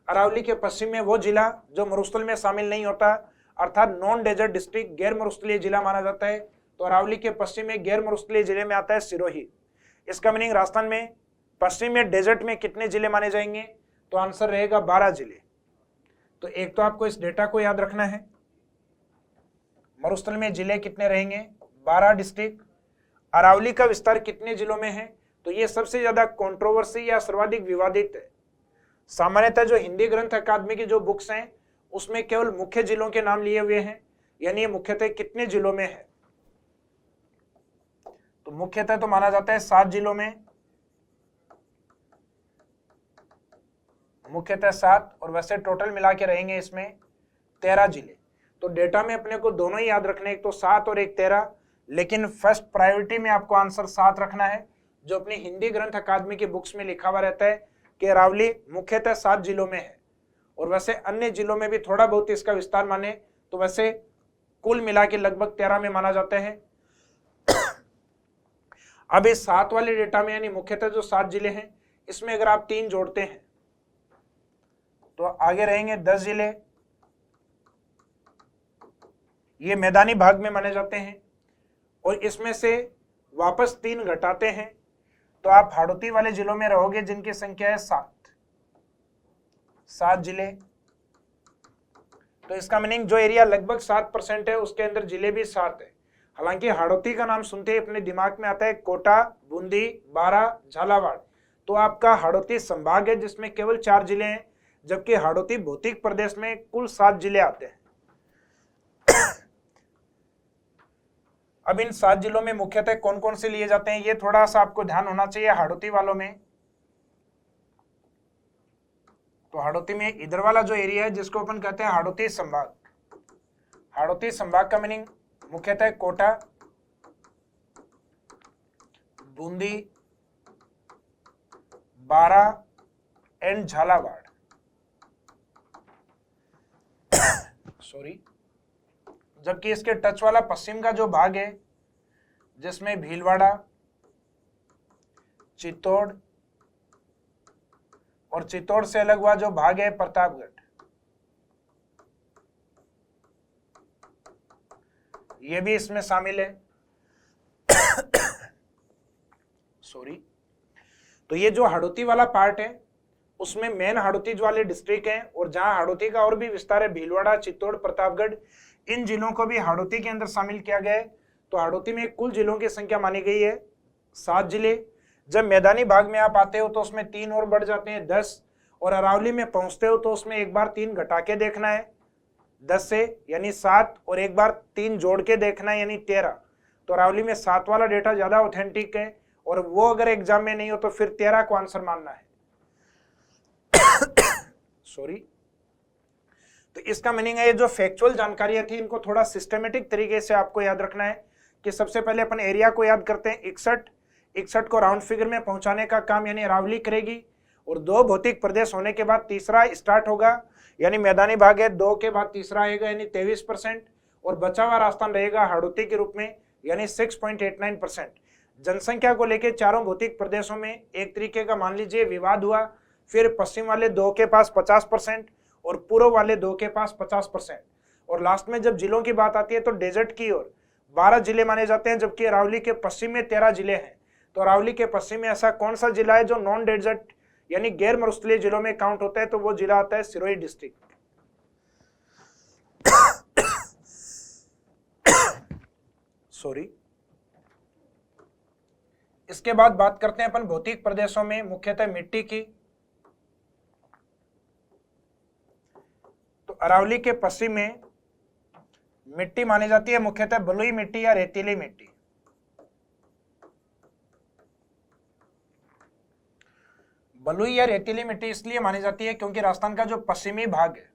Speaker 1: अरावली के पश्चिम में वो जिला जो मरुस्थल में शामिल नहीं होता, अर्थात नॉन डेजर्ट डिस्ट्रिक्ट, गैर मरुस्थलीय जिला माना जाता है। तो अरावली के पश्चिम में गैर मरुस्थलीय जिले में आता है सिरोही। इसका मीनिंग राजस्थान में पश्चिम में डेजर्ट में कितने जिले माने जाएंगे? तो आंसर रहेगा 12 जिले। तो एक तो आपको इस डेटा को याद रखना है, मरुस्थल में जिले कितने रहेंगे? 12 डिस्ट्रिक्ट। अरावली का विस्तार कितने जिलों में है? तो ये सबसे ज्यादा कंट्रोवर्सी या सर्वाधिक विवादित है। सामान्यतः जो हिंदी ग्रंथ अकादमी की जो बुक्स हैं उसमें केवल मुख्य जिलों के नाम लिए हुए हैं, यानी ये मुख्यतः कितने जिलों में है? तो मुख्यतः तो माना जाता है 7 जिलों में, मुख्यतः 7, और वैसे टोटल मिला के रहेंगे इसमें 13 जिले। तो डेटा में अपने को दोनों ही याद रखने, एक तो 7 और एक 13, लेकिन फर्स्ट प्रायोरिटी में आपको आंसर 7 रखना है, जो अपनी हिंदी ग्रंथ अकादमी की बुक्स में लिखा हुआ रहता है कि अरावली मुख्यतः 7 जिलों में है। और वैसे अन्य जिलों में भी थोड़ा बहुत इसका विस्तार माने तो वैसे कुल मिला के लगभग 13 में माना जाता है। अब इस 7 वाले डेटा में यानी मुख्यतः जो 7 जिले हैं इसमें अगर आप 3 जोड़ते हैं तो आगे रहेंगे 10 जिले, ये मैदानी भाग में माने जाते हैं। और इसमें से वापस 3 घटाते हैं तो आप हाड़ौती वाले जिलों में रहोगे जिनकी संख्या है 7 जिले। तो इसका मीनिंग जो एरिया लगभग 7% है उसके अंदर जिले भी 7 है। हालांकि हाड़ौती का नाम सुनते ही अपने दिमाग में आता है कोटा, बूंदी, बारा, झालावाड़। तो आपका हाड़ौती संभाग है जिसमें केवल 4 जिले हैं, जबकि हाड़ौती भौतिक प्रदेश में कुल 7 जिले आते हैं। अब इन 7 जिलों में मुख्यतः कौन कौन से लिए जाते हैं ये थोड़ा सा आपको ध्यान होना चाहिए हाड़ौती वालों में। तो हाड़ौती में इधर वाला जो एरिया है जिसको अपन कहते हैं हाड़ौती संभाग, हाड़ौती संभाग का मीनिंग मुख्यतः कोटा, बूंदी, बारा एंड झालावाड़। सॉरी, जबकि इसके टच वाला पश्चिम का जो भाग है जिसमें भीलवाड़ा, चित्तौड़ और चित्तौड़ से अलग हुआ जो भाग है प्रतापगढ़, ये भी इसमें शामिल है। सॉरी, तो ये जो हाड़ौती वाला पार्ट है उसमें मेन हाड़ौती वाले डिस्ट्रिक्ट हैं, और जहां हाड़ौती का और भी विस्तार है भीलवाड़ा, चित्तौड़, प्रतापगढ़, इन जिलों को भी हाड़ौती के अंदर शामिल किया गया है। तो हाड़ौती में कुल जिलों की संख्या मानी गई है 7 जिले। जब मैदानी भाग में आप आते हो तो उसमें 3 और बढ़ जाते हैं 10, और अरावली में पहुंचते हो तो उसमें एक बार 3 घटा के देखना है 10 से यानी 7, और एक बार 3 जोड़ के देखना है यानी 13। तो अरावली में 7 वाला डेटा ज्यादा ऑथेंटिक है, और वो अगर एग्जाम में नहीं हो तो फिर 13 को आंसर मानना है। सॉरी, तो इसका मीनिंग है ये जो फैक्चुअल जानकारियां थी इनको थोड़ा सिस्टमेटिक तरीके से आपको याद रखना है कि सबसे पहले अपन एरिया को याद करते हैं 61 को राउंड फिगर में पहुंचाने का काम यानी अरावली करेगी, और 2 भौतिक प्रदेश होने के बाद तीसरा स्टार्ट होगा यानी मैदानी भाग है, 2 के बाद तीसरा आएगा यानी 23%, और बचा हुआ राजस्थान रहेगा हाड़ौती के रूप में यानी 6.89%। जनसंख्या को लेकर चारों भौतिक प्रदेशों में एक तरीके का मान लीजिए विवाद हुआ, फिर पश्चिम वाले 2 के पास 50% और पूर्व वाले 2 के पास 50%, और लास्ट में जब जिलों की बात आती है तो डेजर्ट की ओर 12 जिले माने जाते हैं, जबकि अरावली के पश्चिम में 13 जिले हैं। तो अरावली के पश्चिम में ऐसा कौन सा जिला है जो नॉन डेजर्ट यानी गैर मरुस्थलीय जिलों में काउंट होता है? तो वो जिला आता है सिरोही डिस्ट्रिक्ट। सॉरी, इसके बाद बात करते हैं अपन भौतिक प्रदेशों में मुख्यतः मिट्टी की। तो अरावली के पश्चिम में मिट्टी मानी जाती है मुख्यतः बलुई मिट्टी या रेतीली मिट्टी। बलुई या रेतीली मिट्टी इसलिए मानी जाती है क्योंकि राजस्थान का जो पश्चिमी भाग है,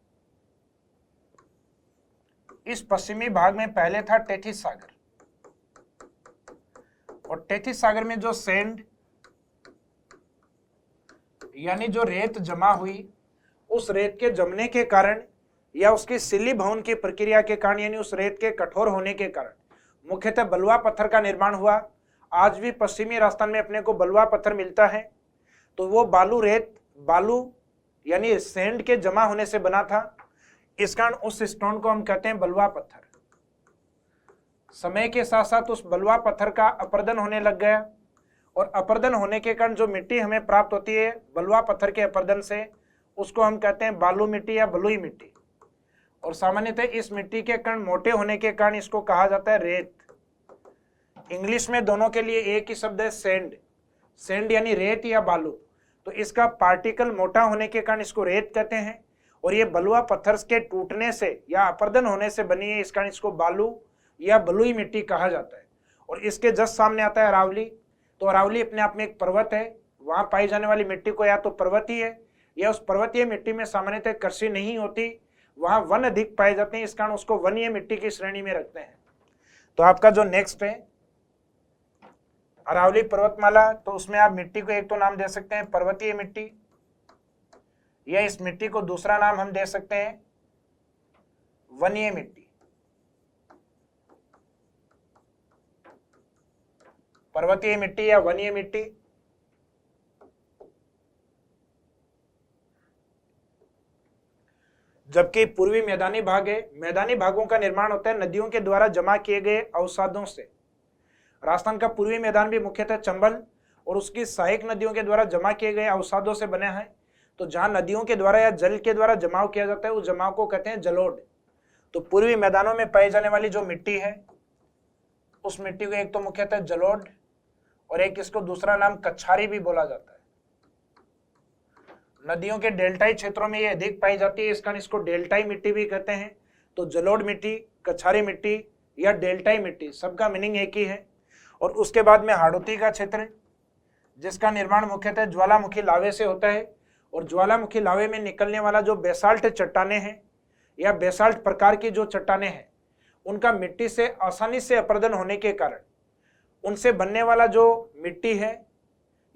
Speaker 1: इस पश्चिमी भाग में पहले था टेथिस सागर, और टेथिस सागर में जो सैंड यानी जो रेत जमा हुई उस रेत के जमने के कारण या उसकी सिल्ली भवन की प्रक्रिया के कारण, यानी उस रेत के कठोर होने के कारण मुख्यतः बलुआ पत्थर का निर्माण हुआ। आज भी पश्चिमी राजस्थान में अपने को बलुआ पत्थर मिलता है। तो वो बालू रेत, बालू यानी सैंड के जमा होने से बना था, इस कारण उस स्टोन को हम कहते हैं बलुआ पत्थर। समय के साथ साथ उस बलुआ पत्थर का अपरदन होने लग गया, और अपरदन होने के कारण जो मिट्टी हमें प्राप्त होती है बलुआ पत्थर के अपरदन से, उसको हम कहते हैं बालू मिट्टी या बलुई मिट्टी। और सामान्यतः इस मिट्टी के कण मोटे होने के कारण इसको कहा जाता है रेत। इंग्लिश में दोनों के लिए एक ही शब्द है सैंड। सैंड यानी रेत या बालू। तो इसका पार्टिकल मोटा होने के कारण इसको रेत कहते हैं, और ये बलुआ पत्थर के टूटने से या अपरदन होने से बनी है, इस कारण इसको बालू या बलुई मिट्टी कहा जाता है। और इसके जस्ट सामने आता है अरावली। तो अरावली अपने आप में एक पर्वत है, वहां पाई जाने वाली मिट्टी को या तो पर्वतीय है या उस पर्वतीय मिट्टी में सामान्यतः कृषि नहीं होती, वहां वन अधिक पाए जाते हैं, इस कारण उसको वनीय मिट्टी की श्रेणी में रखते हैं। तो आपका जो नेक्स्ट है अरावली पर्वतमाला, तो उसमें आप मिट्टी को एक तो नाम दे सकते हैं पर्वतीय मिट्टी, या इस मिट्टी को दूसरा नाम हम दे सकते हैं वनीय मिट्टी। पर्वतीय मिट्टी या वनीय मिट्टी। जबकि पूर्वी मैदानी भाग है, मैदानी भागों का निर्माण होता है नदियों के द्वारा जमा किए गए अवसादों से। राजस्थान का पूर्वी मैदान भी मुख्यतः चंबल और उसकी सहायक नदियों के द्वारा जमा किए गए अवसादों से बने हैं। तो जहां नदियों के द्वारा या जल के द्वारा जमाव किया जाता है, उस जमाव को कहते हैं जलोढ़। तो पूर्वी मैदानों में पाई जाने वाली जो मिट्टी है, उस मिट्टी को एक तो मुख्यतः जलोढ़ और एक इसको दूसरा नाम कछारी भी बोला जाता है। नदियों के डेल्टाई क्षेत्रों में ये अधिक पाई जाती है, इस कारण इसको डेल्टाई मिट्टी भी कहते हैं। तो जलोढ़ मिट्टी, कछारी मिट्टी या डेल्टाई मिट्टी, सबका मीनिंग एक ही है। और उसके बाद में हाड़ौती का क्षेत्र, जिसका निर्माण मुख्यतः ज्वालामुखी लावे से होता है। और ज्वालामुखी लावे में निकलने वाला जो बेसाल्ट चट्टाने हैं या बेसाल्ट प्रकार की जो चट्टाने हैं, उनका मिट्टी से आसानी से अपरदन होने के कारण उनसे बनने वाला जो मिट्टी है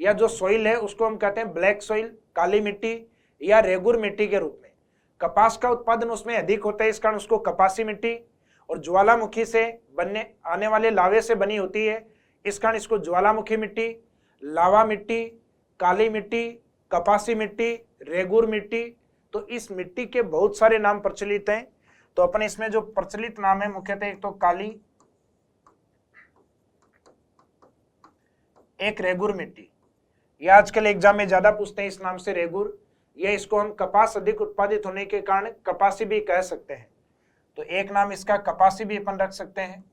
Speaker 1: या जो सोइल है, उसको हम कहते हैं ब्लैक सोइल, काली मिट्टी या रेगुर मिट्टी के रूप में। कपास का उत्पादन उसमें अधिक होता है, इस कारण उसको कपासी मिट्टी, और ज्वालामुखी से बनने आने वाले लावे से बनी होती है, इस कारण इसको ज्वालामुखी मिट्टी, लावा मिट्टी, काली मिट्टी, कपासी मिट्टी, रेगुर मिट्टी। तो इस मिट्टी के बहुत सारे नाम प्रचलित हैं। तो अपने इसमें जो प्रचलित नाम है मुख्यतः एक तो काली, एक रेगुर मिट्टी। ये आजकल एग्जाम में ज्यादा पूछते हैं इस नाम से रेगुर, या इसको हम कपास अधिक उत्पादित होने के कारण कपासी भी कह सकते हैं। तो एक नाम इसका कपासी भी अपन रख सकते हैं।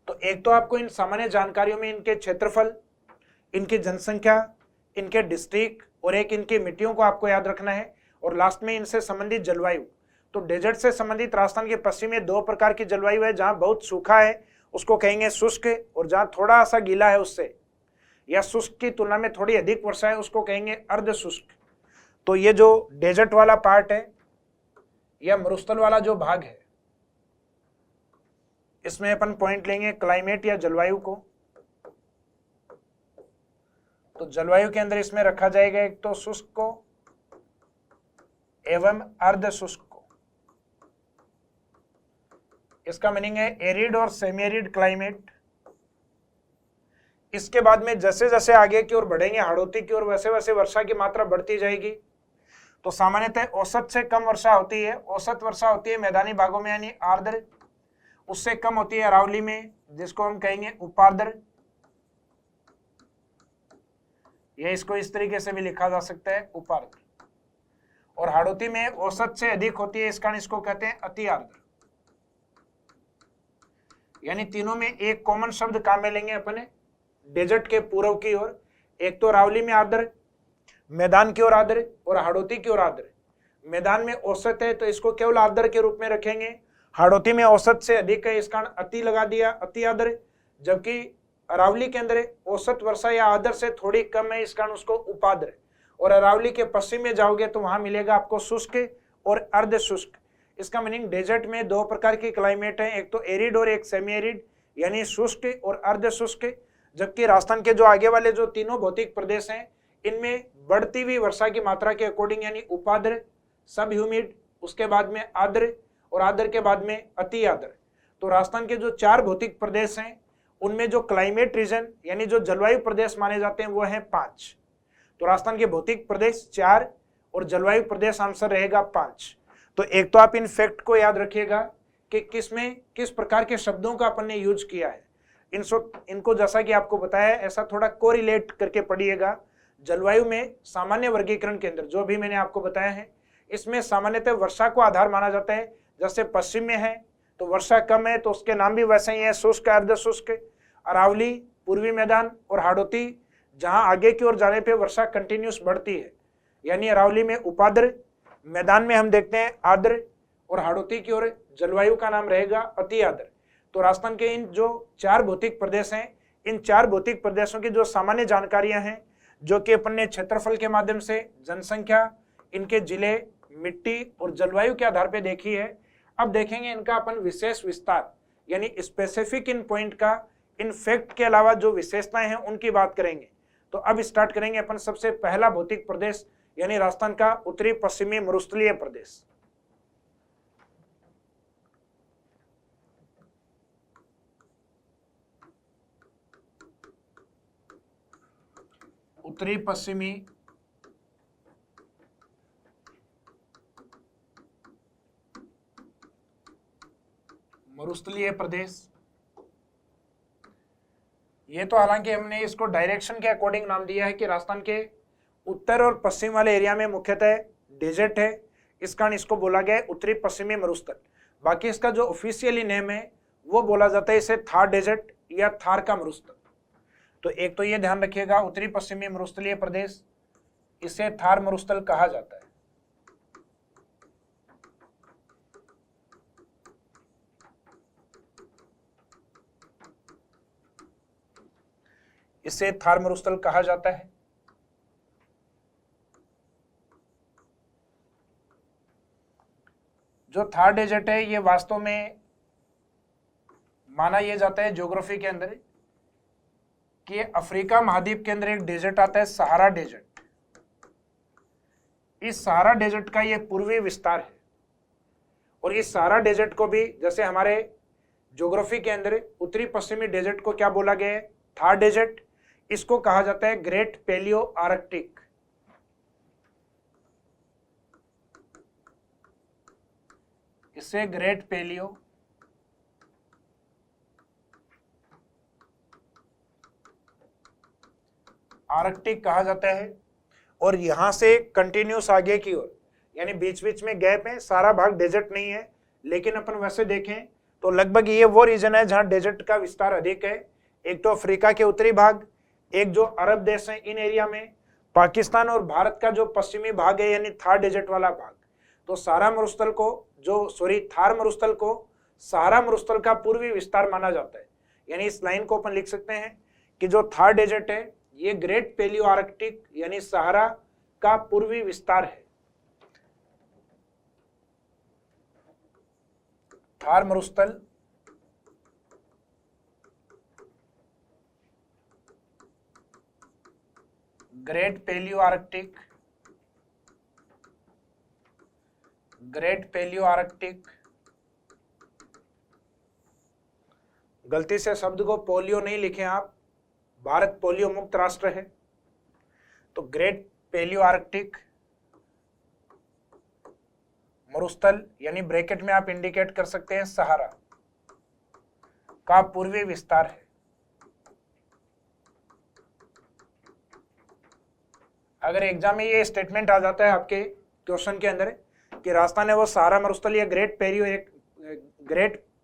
Speaker 1: तो एक तो आपको इन सामान्य जानकारियों में इनके क्षेत्रफल, इनकी जनसंख्या, इनके डिस्ट्रिक्ट और एक इनकी मिट्टियों को आपको याद रखना है। और लास्ट में इनसे संबंधित जलवायु। तो डेजर्ट से संबंधित राजस्थान के पश्चिम में दो प्रकार की जलवायु है, जहां बहुत सूखा है उसको कहेंगे शुष्क, और जहां थोड़ा सा गीला है उससे या शुष्क की तुलना में थोड़ी अधिक वर्षा है उसको कहेंगे अर्ध शुष्क। तो ये जो डेजर्ट वाला पार्ट है या मरुस्थल वाला जो भाग है, इसमें अपन पॉइंट लेंगे क्लाइमेट या जलवायु को। तो जलवायु के अंदर इसमें रखा जाएगा एक तो शुष्क को एवं अर्ध शुष्क को। इसका मीनिंग है एरिड और सेमी एरिड क्लाइमेट। इसके बाद में जैसे जैसे आगे की ओर बढ़ेंगे हाड़ौती की ओर, वैसे वैसे वर्षा की मात्रा बढ़ती जाएगी। तो सामान्यतः औसत से कम वर्षा होती है, औसत वर्षा होती है मैदानी भागों में यानी आर्द्र, उससे कम होती है अरावली में जिसको हम कहेंगे उपार्द्र, या इसको इस तरीके से भी लिखा जा सकता है उपार्द्र। और हाड़ौती में औसत से अधिक होती है, इस कारण इसको कहते हैं अति आर्द्र। यानी तीनों में एक कॉमन शब्द काम में लेंगे अपने डेजर्ट के पूर्व की ओर। एक तो अरावली में आर्द्र, मैदान की ओर आर्द्र और हाड़ौती की ओर आर्द्र। मैदान में औसत है तो इसको केवल आर्द्र के रूप में रखेंगे। हाड़ौती में औसत से अधिक है, इस कारण अति लगा दिया, अति आर्द्र। जबकि अरावली के अंदर औसत वर्षा या आर्द्र से थोड़ी कम है, इस कारण उसको उपाद्र। और अरावली के पश्चिम में जाओगे तो वहां मिलेगा आपको शुष्क और अर्ध शुष्क। इसका मीनिंग डेजर्ट में दो प्रकार की क्लाइमेट है, एक तो एरिड और एक सेमी एरिड, यानी शुष्क और अर्ध शुष्क। जबकि राजस्थान के जो आगे वाले जो तीनों भौतिक प्रदेश हैं इनमें बढ़ती हुई वर्षा की मात्रा के अकॉर्डिंग यानी उपाद्र, सब ह्यूमिड, उसके बाद में आर्द्र और आर्द्र के बाद में अति आर्द्र। तो राजस्थान के जो 4 भौतिक प्रदेश हैं उनमें जो क्लाइमेट रीजन यानी जो जलवायु प्रदेश माने जाते हैं वो हैं 5। तो राजस्थान के भौतिक प्रदेश 4 और जलवायु प्रदेश आंसर रहेगा 5। तो एक तो आप इन फैक्ट को याद रखिएगा कि किस प्रकार के शब्दों का अपन ने यूज किया है। इनको जैसा कि आपको बताया ऐसा थोड़ा कोरिलेट करके पढ़िएगा। जलवायु में सामान्य वर्गीकरण के अंदर जो भी मैंने आपको बताया है इसमें सामान्यतः वर्षा को आधार माना जाता है। जैसे पश्चिम में है तो वर्षा कम है तो उसके नाम भी वैसे ही है, शुष्क, अर्ध शुष्क। अरावली, पूर्वी मैदान और हाड़ौती जहां आगे की ओर जाने पे वर्षा कंटिन्यूस बढ़ती है यानी अरावली में उपाद्र, मैदान में हम देखते हैं आर्द्र और हाड़ौती की ओर जलवायु का नाम रहेगा अति आर्द्र। तो राजस्थान के इन जो 4 भौतिक प्रदेश हैं इन 4 भौतिक प्रदेशों की जो सामान्य जानकारियां हैं जो कि अपन ने क्षेत्रफल के माध्यम से, जनसंख्या, इनके जिले, मिट्टी और जलवायु के आधार पर देखी है। अब देखेंगे इनका अपन विशेष विस्तार यानी स्पेसिफिक इन पॉइंट का, इन फैक्ट के अलावा जो विशेषताएं हैं उनकी बात करेंगे। तो अब स्टार्ट करेंगे अपन सबसे पहला भौतिक प्रदेश यानी राजस्थान का उत्तरी पश्चिमी मरुस्थलीय प्रदेश। उत्तरी पश्चिमी मरुस्थलीय प्रदेश। ये तो हालांकि हमने इसको डायरेक्शन के अकॉर्डिंग नाम दिया है कि राजस्थान के उत्तर और पश्चिम वाले एरिया में मुख्यतः डेजर्ट है, इस कारण इसको बोला गया है उत्तरी पश्चिमी मरुस्थल। बाकी इसका जो ऑफिशियली नेम है वो बोला जाता है इसे थार डेजर्ट या थार का मरुस्थल। तो एक तो ये ध्यान रखिएगा उत्तरी पश्चिमी मरुस्थलीय प्रदेश, इसे थार मरुस्थल कहा जाता है। इसे थार मरुस्थल कहा जाता है। जो थार डेजर्ट है ये वास्तव में माना यह जाता है ज्योग्राफी के अंदर कि अफ्रीका महाद्वीप के अंदर एक डेजर्ट आता है सहारा डेजर्ट। इस सहारा डेजर्ट का ये पूर्वी विस्तार है और इस सहारा डेजर्ट को भी जैसे हमारे ज्योग्राफी के अंदर उत्तरी पश्चिमी डेजर्ट को क्या बोला गया है, थार डेजर्ट। इसको कहा जाता है ग्रेट पैलियो आर्कटिक। इसे ग्रेट पैलियो आर्कटिक कहा जाता है। और यहां से कंटिन्यूस आगे की ओर यानी बीच बीच में गैप है, सारा भाग डेजर्ट नहीं है, लेकिन अपन वैसे देखें तो लगभग ये वो रीजन है जहां डेजर्ट का विस्तार अधिक है। एक तो अफ्रीका के उत्तरी भाग, एक जो अरब देश है इन एरिया में, पाकिस्तान और भारत का जो पश्चिमी भाग है यानी थार डेजर्ट वाला भाग। तो थार मरुस्थल को सहारा मरुस्थल का पूर्वी विस्तार माना जाता है। यानी इस लाइन को अपन लिख सकते हैं कि जो थार डेजर्ट है ये ग्रेट पैलियो आर्कटिक यानी सहारा का पूर्वी विस्तार है। थार मरुस्थल ग्रेट पैलियो आर्कटिक। गलती से शब्द को पोलियो नहीं लिखें आप, भारत पोलियो मुक्त राष्ट्र है। तो ग्रेट पैलियो आर्कटिक मरुस्थल यानी ब्रैकेट में आप इंडिकेट कर सकते हैं सहारा का पूर्वी विस्तार है। अगर एग्जाम में ये स्टेटमेंट आ जाता है आपके क्वेश्चन के अंदर कि राजस्थान है वो सहारा मरुस्थल या ग्रेट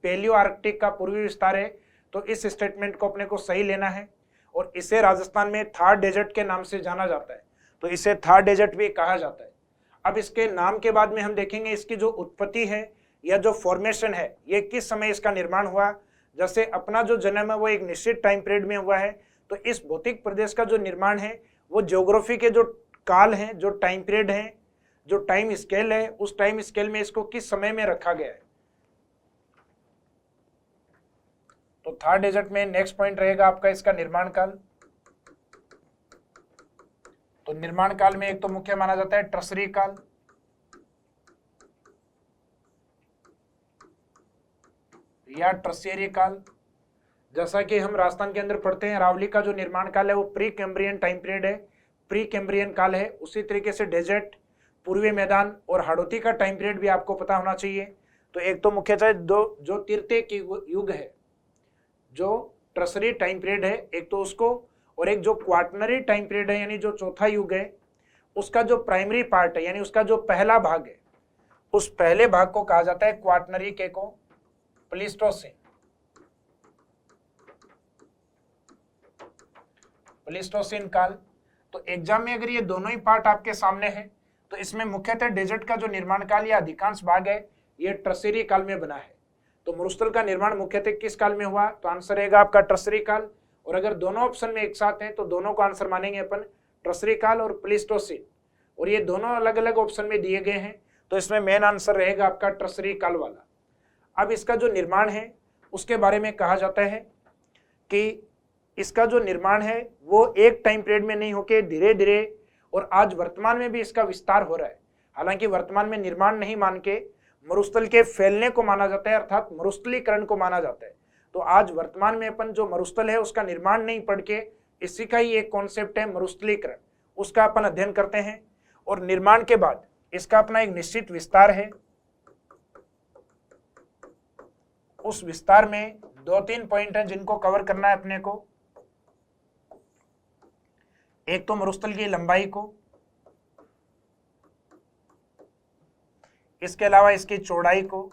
Speaker 1: पैलियो आर्कटिक का पूर्वी विस्तार है, तो इस स्टेटमेंट को अपने को सही लेना है। और इसे राजस्थान में थार डेजर्ट के नाम से जाना जाता है, तो इसे थार डेजर्ट भी कहा जाता है। अब इसके नाम के बाद में हम देखेंगे इसकी जो उत्पत्ति है या जो फॉर्मेशन है ये किस समय इसका निर्माण हुआ। जैसे अपना जो जन्म है वो एक निश्चित टाइम पीरियड में हुआ है, तो इस भौतिक प्रदेश का जो निर्माण है वो ज्योग्राफी के जो काल हैं, जो टाइम पीरियड है, जो टाइम स्केल है, उस टाइम स्केल में इसको किस समय में रखा गया है। तो थर्ड डेजर्ट में नेक्स्ट पॉइंट रहेगा आपका इसका निर्माण काल। तो निर्माण काल में एक तो मुख्य माना जाता है ट्रसरी काल, या ट्रसियरी काल। जैसा कि हम राजस्थान के अंदर पढ़ते हैं, अरावली का जो निर्माण काल है वो प्री कैम्ब्रियन टाइम पीरियड है, प्री कैम्ब्रियन काल है। उसी तरीके से डेजर्ट, पूर्वी मैदान और हाड़ौती का टाइम पीरियड भी आपको पता होना चाहिए। तो एक तो मुख्यतः दो जो तृतीय युग है, जो ट्रसरी टाइम पीरियड है एक तो उसको, और एक जो क्वार्टनरी टाइम पीरियड है यानी जो चौथा युग है, उसका जो प्राइमरी पार्ट है यानी उसका जो पहला भाग है, उस पहले भाग को कहा जाता है क्वार्टनरी के को प्लीस्टोसीन। प्लीस्टोसीन काल। तो एग्जाम में अगर ये दोनों ही पार्ट आपके सामने हैं तो इसमें मुख्यतः डेजर्ट का जो निर्माण काल या अधिकांश भाग है ये ट्रसरी काल में बना है। तो मरुस्थल का निर्माण मुख्यतः किस काल में हुआ? तो आंसर रहेगा आपका ट्रसरी काल। और अगर दोनों ऑप्शन में एक साथ हैं तो दोनों को आंसर मानेंगे अपन, ट्रसरी काल और प्लीस्टोसीन। और ये दोनों अलग अलग ऑप्शन में दिए गए हैं तो इसमें मेन आंसर रहेगा आपका ट्रसरी काल वाला। अब इसका जो निर्माण है उसके बारे में कहा जाता है कि इसका जो निर्माण है वो एक टाइम पीरियड में नहीं होके धीरे धीरे, और आज वर्तमान में भी इसका विस्तार हो रहा है। हालांकि वर्तमान में निर्माण नहीं मान के मरुस्थल के फैलने को माना जाता है, अर्थात मरुस्थलीकरण को माना जाता है। तो आज वर्तमान में अपन जो मरुस्थल है उसका निर्माण नहीं पढ़ के इसी का ही एक कॉन्सेप्ट है मरुस्थलीकरण, उसका अपन अध्ययन करते हैं। और निर्माण के बाद इसका अपना एक निश्चित विस्तार है। उस विस्तार में 2-3 पॉइंट हैं जिनको कवर करना है अपने को। एक तो मरुस्थल की लंबाई को, इसके अलावा इसकी चौड़ाई को,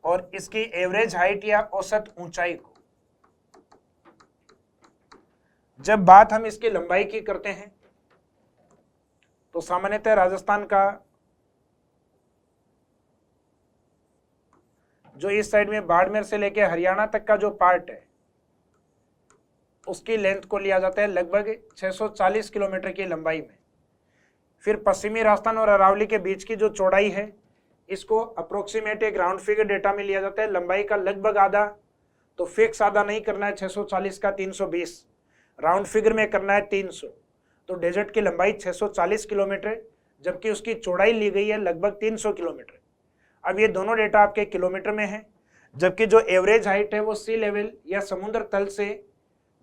Speaker 1: और इसकी एवरेज हाइट या औसत ऊंचाई को। जब बात हम इसकी लंबाई की करते हैं तो सामान्यतः राजस्थान का जो इस साइड में बाड़मेर से लेकर हरियाणा तक का जो पार्ट है उसकी लेंथ को लिया जाता है लगभग 640 किलोमीटर की लंबाई में। फिर पश्चिमी राजस्थान और अरावली के बीच की जो चौड़ाई है इसको अप्रोक्सीमेट एक राउंड फिगर डेटा में लिया जाता है, लंबाई का लगभग आधा। तो फिक्स आधा नहीं करना है 640 का 320, राउंड फिगर में करना है 300। तो डेजर्ट की लंबाई 640 किलोमीटर जबकि उसकी चौड़ाई ली गई है लगभग 300 किलोमीटर। अब ये दोनों डेटा आपके किलोमीटर में है, जबकि जो एवरेज हाइट है वो सी लेवल या समुद्र तल से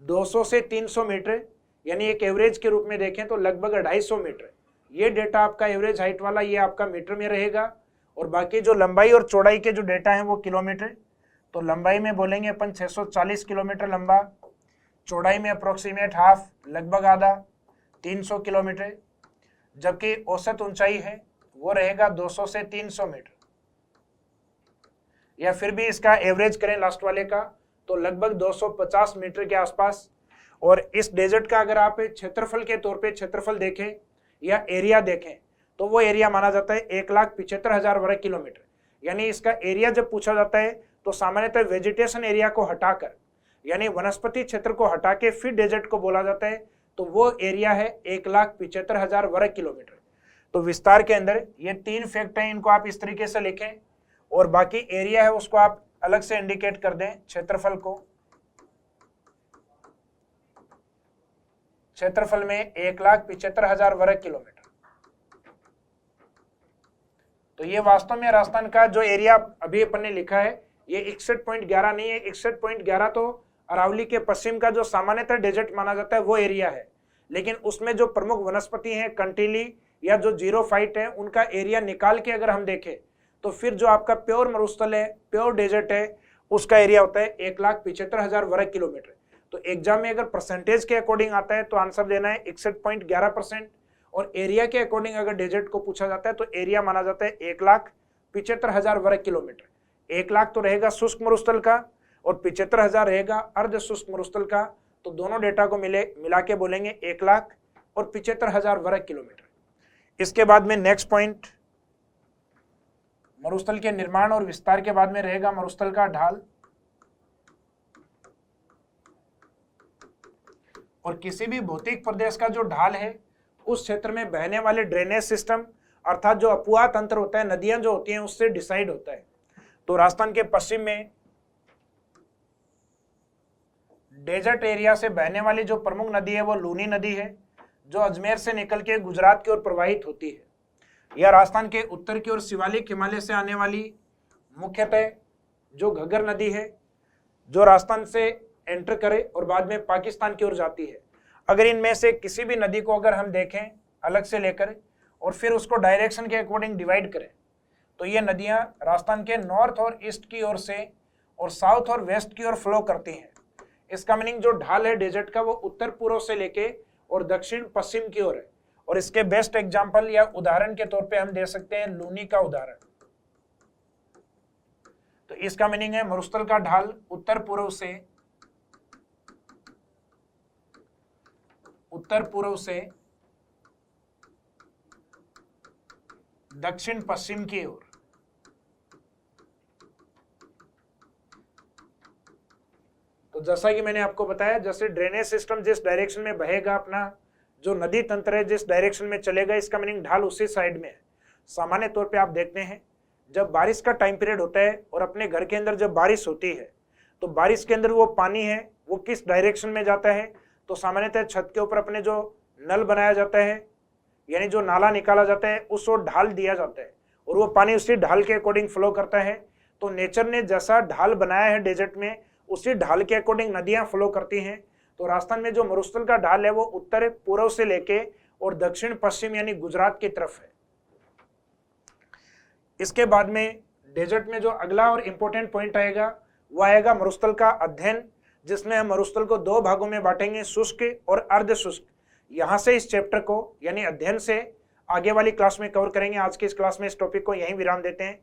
Speaker 1: 200 से 300 मीटर, यानी एक एवरेज के रूप में देखें तो लगभग 250 मीटर। ये डेटा आपका एवरेज हाइट वाला ये आपका मीटर में रहेगा, और बाकी जो लंबाई और चौड़ाई के जो डेटा हैं वो किलोमीटर। तो लंबाई में बोलेंगे अपन 640 किलोमीटर लंबा, चौड़ाई में अप्रोक्सीमेट हाफ लगभग आधा 300 किलोमीटर, जबकि औसत ऊंचाई है वो रहेगा 200 से 300 मीटर। या फिर भी इसका एवरेज करें लास्ट वाले का तो लगभग 250 मीटर के आसपास। और इस डेजर्ट का अगर आप क्षेत्रफल के तौर पे क्षेत्रफल देखें या एरिया देखें तो वो एरिया माना जाता है 1,75,000 वर्ग किलोमीटर। यानी इसका एरिया जब पूछा जाता है तो सामान्यतः वेजिटेशन एरिया को हटाकर यानी वनस्पति क्षेत्र को हटा के फिर डेजर्ट को बोला जाता है, तो वो एरिया है 1,75,000 वर्ग किलोमीटर। तो विस्तार के अंदर ये 3 फैक्ट हैं, इनको आप इस तरीके से लिखें, और बाकी एरिया है उसको आप अलग से इंडिकेट कर दें क्षेत्रफल को। क्षेत्रफल में 1,75,000 वर्ग किलोमीटर। तो ये वास्तव में राजस्थान का जो एरिया अभी अपन ने लिखा है ये 61.11 नहीं है, 61.11 तो अरावली के पश्चिम का जो सामान्यतः डेजर्ट माना जाता है वो एरिया है, लेकिन उसमें जो प्रमुख वनस्पति हैं कंटीली या जो जीरोफाइट है उनका एरिया निकाल के अगर हम देखें तो फिर जो आपका प्योर मरुस्थल है, प्योर डेजर्ट है, उसका एरिया होता है 1,75,000 वर्ग किलोमीटर। तो एग्जाम में अगर परसेंटेज के अकॉर्डिंग आता है तो आंसर देना है 61.11%, और एरिया के अकॉर्डिंग अगर डेजर्ट को पूछा जाता है तो एरिया माना जाता है 1,75,000 वर्ग किलोमीटर। 1 लाख तो रहेगा शुष्क मरुस्थल का और 75,000 रहेगा अर्ध शुष्क मरुस्थल का। तो दोनों डेटा को मिला के बोलेंगे 1 लाख और 75,000 वर्ग किलोमीटर। इसके बाद में नेक्स्ट पॉइंट मरुस्थल के निर्माण और विस्तार के बाद में रहेगा मरुस्थल का ढाल। और किसी भी भौतिक प्रदेश का जो ढाल है उस क्षेत्र में बहने वाले ड्रेनेज सिस्टम अर्थात जो अपुआ तंत्र होता है, नदियां जो होती हैं, उससे डिसाइड होता है। तो राजस्थान के पश्चिम में डेजर्ट एरिया से बहने वाली जो प्रमुख नदी है वो लूनी नदी है, जो अजमेर से निकल के गुजरात की ओर प्रवाहित होती है। यह राजस्थान के उत्तर की ओर शिवालिक हिमालय से आने वाली मुख्यतः जो घग्गर नदी है, जो राजस्थान से एंटर करे और बाद में पाकिस्तान की ओर जाती है। अगर इनमें से किसी भी नदी को अगर हम देखें अलग से लेकर और फिर उसको डायरेक्शन के अकॉर्डिंग डिवाइड करें, तो ये नदियां राजस्थान के नॉर्थ और ईस्ट की ओर से और साउथ और वेस्ट की ओर फ्लो करती हैं। इसका मीनिंग जो ढाल है डेजर्ट का वो उत्तर पूर्व से लेके और दक्षिण पश्चिम की ओर है। और इसके बेस्ट एग्जांपल या उदाहरण के तौर पे हम दे सकते हैं लूनी का उदाहरण। तो इसका मीनिंग है मरुस्थल का ढाल उत्तर पूर्व से दक्षिण पश्चिम की ओर। तो जैसा कि मैंने आपको बताया, जैसे ड्रेनेज सिस्टम जिस डायरेक्शन में बहेगा, अपना जो नदी तंत्र है जिस डायरेक्शन में चलेगा, इसका मीनिंग ढाल उसी साइड में है। सामान्य तौर पे आप देखते हैं जब बारिश का टाइम पीरियड होता है और अपने घर के अंदर जब बारिश होती है, तो बारिश के अंदर वो पानी है वो किस डायरेक्शन में जाता है, तो सामान्यतः छत के ऊपर अपने जो नल बनाया जाता है यानी जो नाला निकाला जाता है उस ओर ढाल दिया जाता है और वो पानी उसी ढाल के अकॉर्डिंग फ्लो करता है। तो नेचर ने जैसा ढाल बनाया है डेजर्ट में, उसी ढाल के अकॉर्डिंग नदियां फ्लो करती हैं। तो राजस्थान में जो मरुस्थल का ढाल है वो उत्तर पूर्व से लेके और दक्षिण पश्चिम यानी गुजरात की तरफ है। इसके बाद में डेजर्ट में जो अगला और इंपॉर्टेंट पॉइंट आएगा वो आएगा मरुस्थल का अध्ययन, जिसमें हम मरुस्थल को दो भागों में बांटेंगे, शुष्क और अर्ध शुष्क। यहां से इस चैप्टर को यानी अध्ययन से आगे वाली क्लास में कवर करेंगे। आज की इस क्लास में इस टॉपिक को यहीं विराम देते हैं।